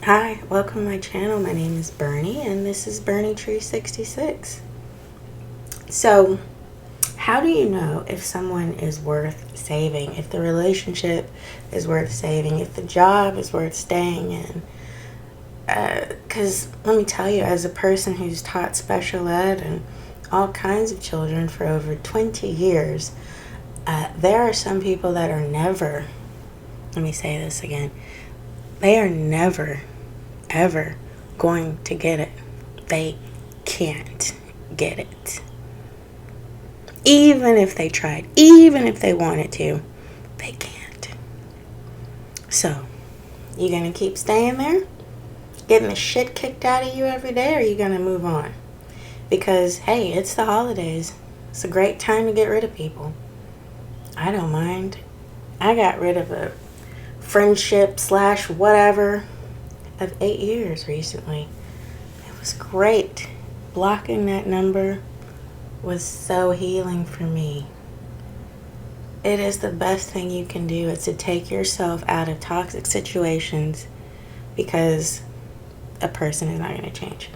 Hi, welcome to my channel. My name is Bernie and this is Bernie Tree 66. So, how do you know if someone is worth saving, if the relationship is worth saving, if the job is worth staying in? Because let me tell you, as a person who's taught special ed and all kinds of children for over 20 years, there are some people that are never, let me say this again, they are never ever going to get it. They can't get it. Even if they tried, even if they wanted to, they can't. So, you gonna keep staying there? Getting the shit kicked out of you every day, or are you gonna move on? Because, hey, it's the holidays. It's a great time to get rid of people. I don't mind. I got rid of a friendship / whatever of 8 years recently. It was great. Blocking that number was so healing for me. It is the best thing you can do. It's to take yourself out of toxic situations because a person is not going to change.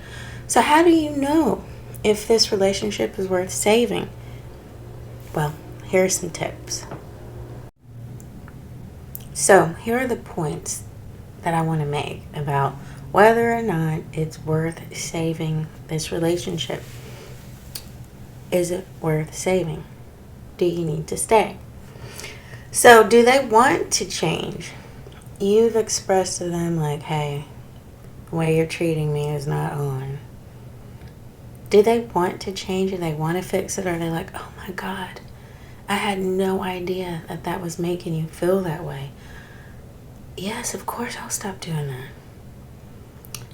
So how do you know if this relationship is worth saving? Well, here are some tips. So here are the points that I want to make about whether or not it's worth saving this relationship. Is it worth saving? Do you need to stay? So, do they want to change? You've expressed to them like, hey, the way you're treating me is not on. Do they want to change? Do they want to fix it? Or are they like, oh my God, I had no idea that that was making you feel that way? Yes, of course I'll stop doing that.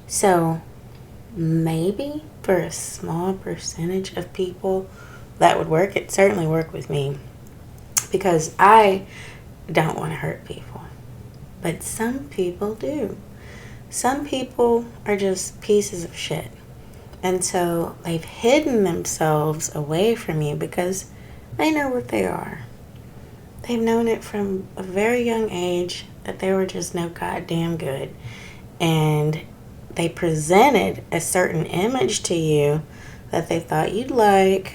So maybe for a small percentage of people that would work. It certainly worked with me because I don't want to hurt people. But some people do. Some people are just pieces of shit. And so they've hidden themselves away from you because they know what they are. They've known it from a very young age that they were just no goddamn good. And they presented a certain image to you that they thought you'd like.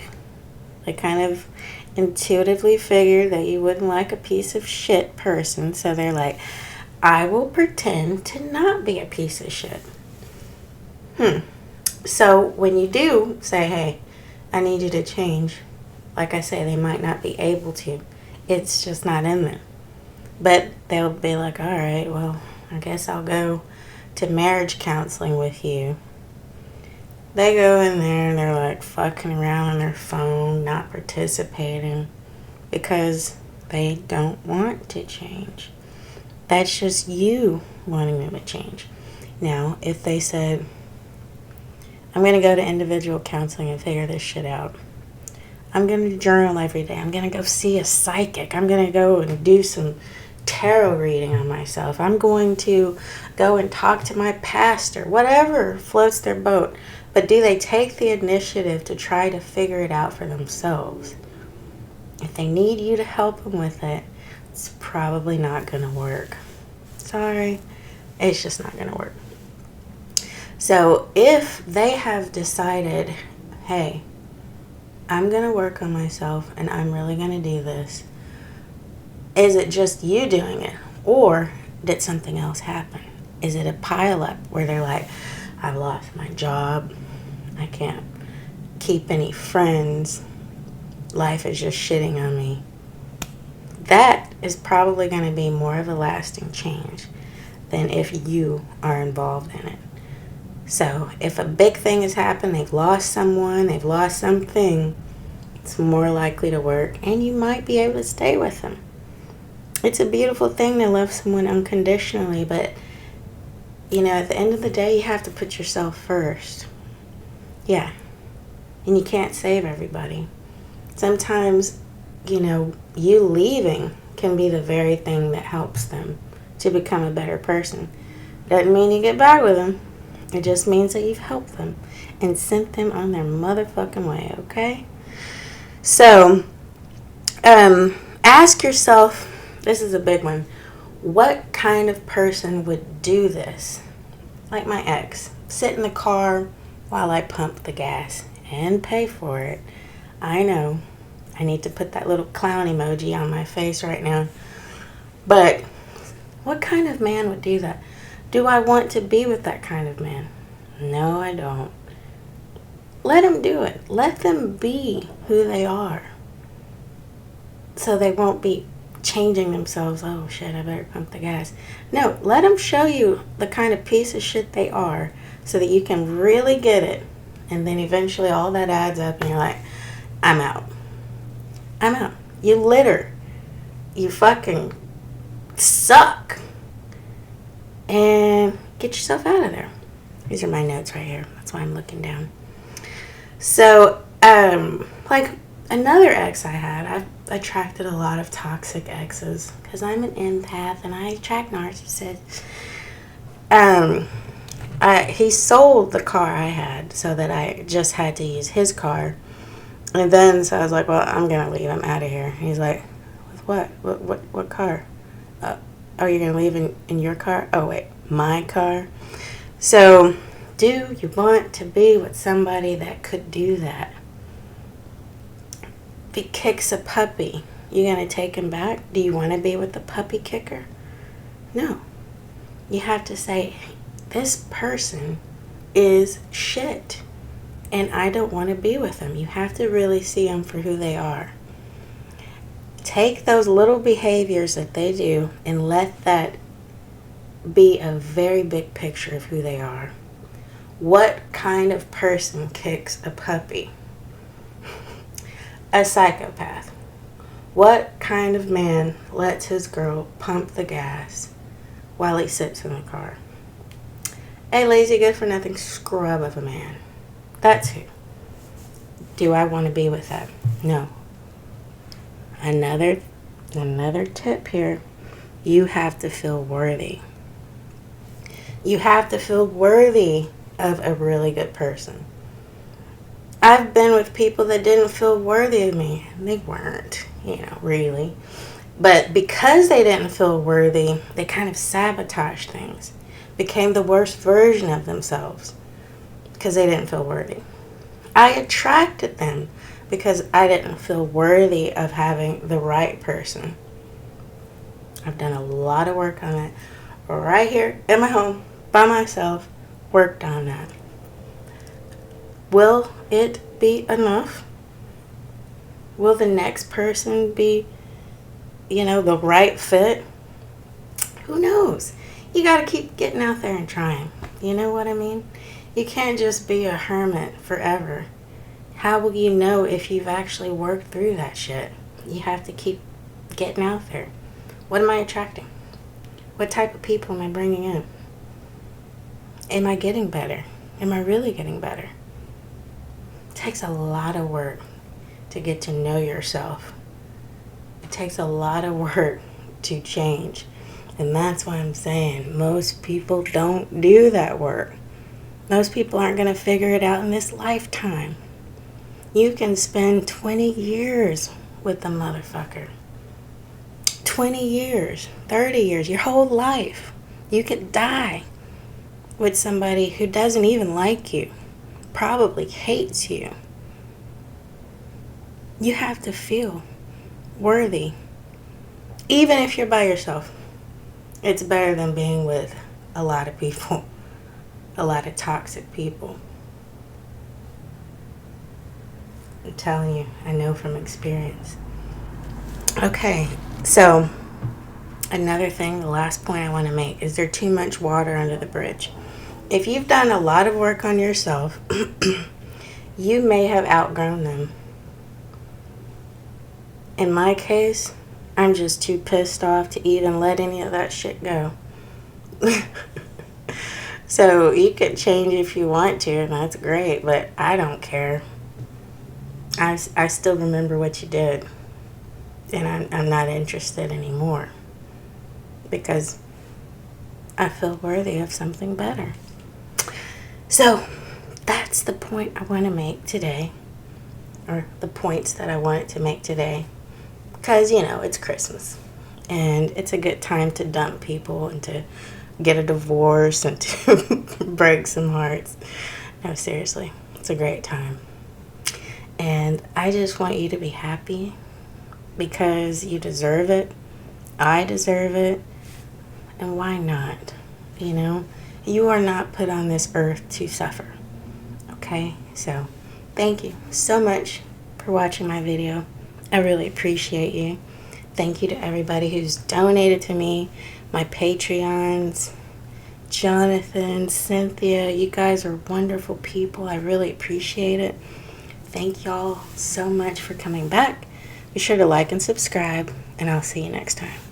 They kind of intuitively figured that you wouldn't like a piece of shit person. So they're like, I will pretend to not be a piece of shit. So when you do say, hey, I need you to change, like I say, they might not be able to. It's just not in them. But they'll be like, all right, well, I guess I'll go to marriage counseling with you. They go in there and they're like fucking around on their phone, not participating because they don't want to change. That's just you wanting them to change. Now, if they said, I'm going to go to individual counseling and figure this shit out. I'm going to journal every day. I'm going to go see a psychic. I'm going to go and do some tarot reading on myself. I'm going to go and talk to my pastor. Whatever floats their boat. But do they take the initiative to try to figure it out for themselves? If they need you to help them with it, it's probably not going to work. Sorry, it's just not going to work. So if they have decided, hey, I'm going to work on myself and I'm really going to do this, is it just you doing it? Or did something else happen? Is it a pileup where they're like, I've lost my job. I can't keep any friends. Life is just shitting on me. That is probably going to be more of a lasting change than if you are involved in it. So if a big thing has happened, they've lost someone, they've lost something, it's more likely to work and you might be able to stay with them. It's a beautiful thing to love someone unconditionally, but at the end of the day, you have to put yourself first. Yeah. And you can't save everybody. Sometimes, you leaving can be the very thing that helps them to become a better person. Doesn't mean you get back with them. It just means that you've helped them and sent them on their motherfucking way, okay? So, ask yourself, this is a big one, what kind of person would do this? like my ex, sit in the car while I pump the gas and pay for it. I know I need to put that little clown emoji on my face right now. But what kind of man would do that? Do I want to be with that kind of man? No, I don't. Let them do it. Let them be who they are. So they won't be changing themselves. Oh shit, I better pump the gas. No, let them show you the kind of piece of shit they are so that you can really get it. And then eventually all that adds up and you're like, I'm out. I'm out. You litter. You fucking suck. And get yourself out of there. These are my notes right here. That's why I'm looking down. So, like another ex I had, I've attracted a lot of toxic exes because I'm an empath and I attract narcissists. He sold the car I had so that I just had to use his car. And then, so I was like, well, I'm going to leave. I'm out of here. And he's like, with what? What car? Oh, you're going to leave in your car? Oh, wait, my car? So, do you want to be with somebody that could do that? If he kicks a puppy, you going to take him back? Do you want to be with the puppy kicker? No. You have to say, this person is shit, and I don't want to be with them. You have to really see them for who they are. Take those little behaviors that they do and let that be a very big picture of who they are. What kind of person kicks a puppy? A psychopath. What kind of man lets his girl pump the gas while he sits in the car? A lazy, good-for-nothing scrub of a man. That's who. Do I want to be with that? No. Another tip here. You have to feel worthy. You have to feel worthy of a really good person. I've been with people that didn't feel worthy of me. They weren't, really. But because they didn't feel worthy, they kind of sabotaged things. Became the worst version of themselves because they didn't feel worthy. I attracted them because I didn't feel worthy of having the right person. I've done a lot of work on that right here in my home by myself. Worked on that. Will it be enough? Will the next person be, the right fit? Who knows? You got to keep getting out there and trying. You know what I mean? You can't just be a hermit forever. How will you know if you've actually worked through that shit? You have to keep getting out there. What am I attracting? What type of people am I bringing in? Am I getting better? Am I really getting better? It takes a lot of work to get to know yourself. It takes a lot of work to change. And that's why I'm saying most people don't do that work. Most people aren't going to figure it out in this lifetime. You can spend 20 years with the motherfucker. 20 years, 30 years, your whole life. You could die with somebody who doesn't even like you, probably hates you. You have to feel worthy. Even if you're by yourself. It's better than being with a lot of people, a lot of toxic people. I'm telling you, I know from experience. Okay, so another thing, the last point I want to make is there too much water under the bridge. If you've done a lot of work on yourself, you may have outgrown them. In my case, I'm just too pissed off to even let any of that shit go. So you could change if you want to, and that's great, but I don't care. I still remember what you did, and I'm not interested anymore because I feel worthy of something better. So that's the point I want to make today, or the points that I wanted to make today. Because, it's Christmas. And it's a good time to dump people and to get a divorce and to break some hearts. No, seriously, it's a great time. And I just want you to be happy because you deserve it. I deserve it. And why not? You know, you are not put on this earth to suffer. Okay? So, thank you so much for watching my video. I really appreciate you. Thank you to everybody who's donated to me, my Patreons, Jonathan, Cynthia. You guys are wonderful people. I really appreciate it. Thank y'all so much for coming back. Be sure to like and subscribe, and I'll see you next time.